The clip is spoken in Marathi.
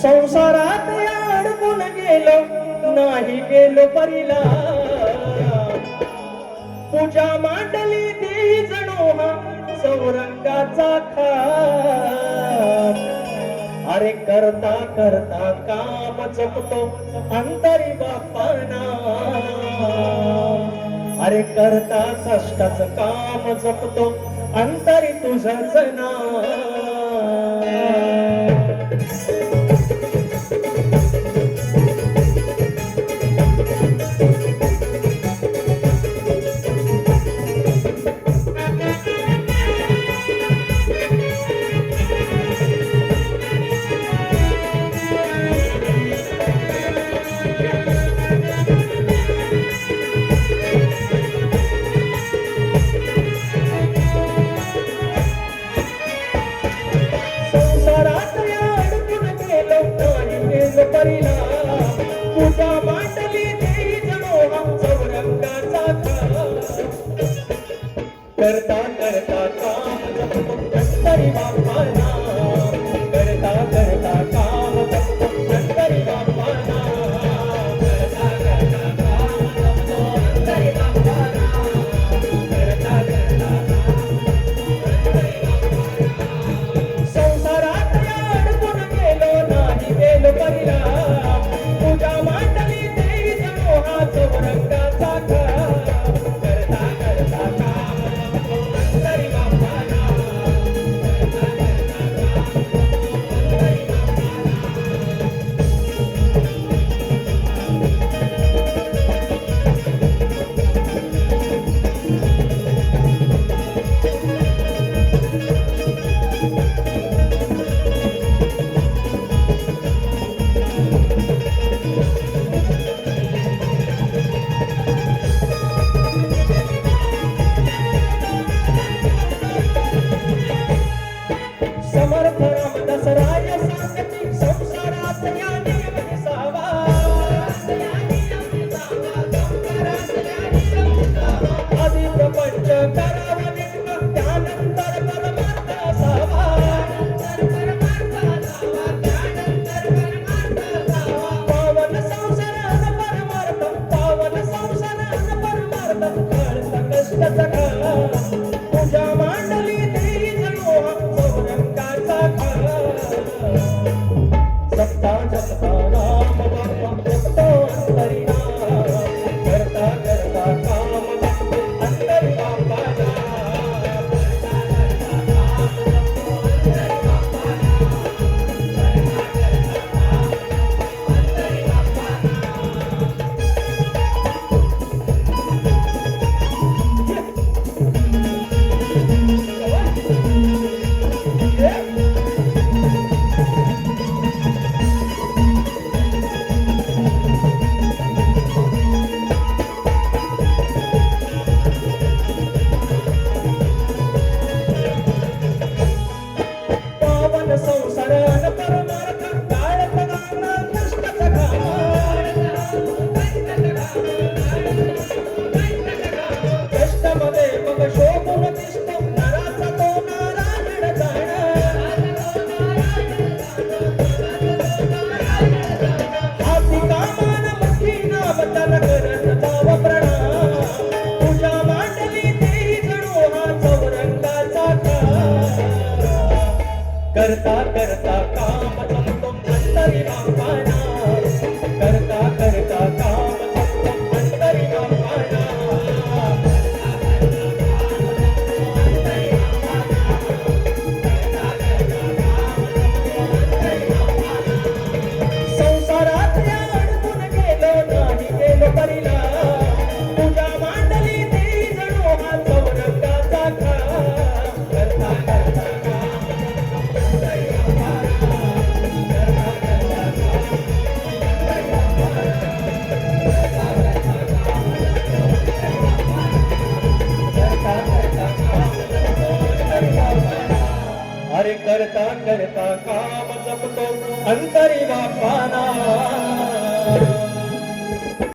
संसारात अडकून गेलो नाही गेलो परीला पूजा मांडली ती जणू हा चौरंगाचा खाट अरे करता करता काम जपतो अंतरी बापाना अरे करता कष्टाचं काम जपतो अंतरी तुझंच नाव पूजा मांडली ती जणू हा चौरंगाचा करता करता काम जपतो अंतरी बापाना करता करता काम जपतो अंतरी बापाना करता करता काम जपतो अंतरी बापाना करता करता संसारात अडकून गेलो नाही गेलो परीला पूजा मांडली देवी जणू हा चौरंगाचा करता करता काम जपतो अंतरी बापाना करता समर्थ रामदास राय सांगती संसारात या नियम दिसावा आधी प्रपंच करावा नित्य त्यानंतर परमार्थ असावा पावन संसारान परमार्थ पावन संसारान परमार्थ कळत कष्टाचा काळ पूजा मांडली देवी जणू जपता जपता राम बाप्पा जपतो अंतरी करता करता काम जपतो अंतरी बापाना संसारान परमार्थ काळत गाणं कष्टाचा कष्टामध्ये मग शोभून दिसतो नराचा तो नारायण जाण हाती कामान मुखी नाम त्याला करत जाव प्रणाम पूजा मांडली देवी जणू हा चौरंगाचा करता करता काम जपतो अंतरी बापाना करता करता काम जपतो अंतरी बापाना संसारात अडकून गेलो नाही गेलो परीला पूजा मांडली देवी जणू हा चौरंगाचा करता करता अरे करता करता काम जपतो अंतरी बापाना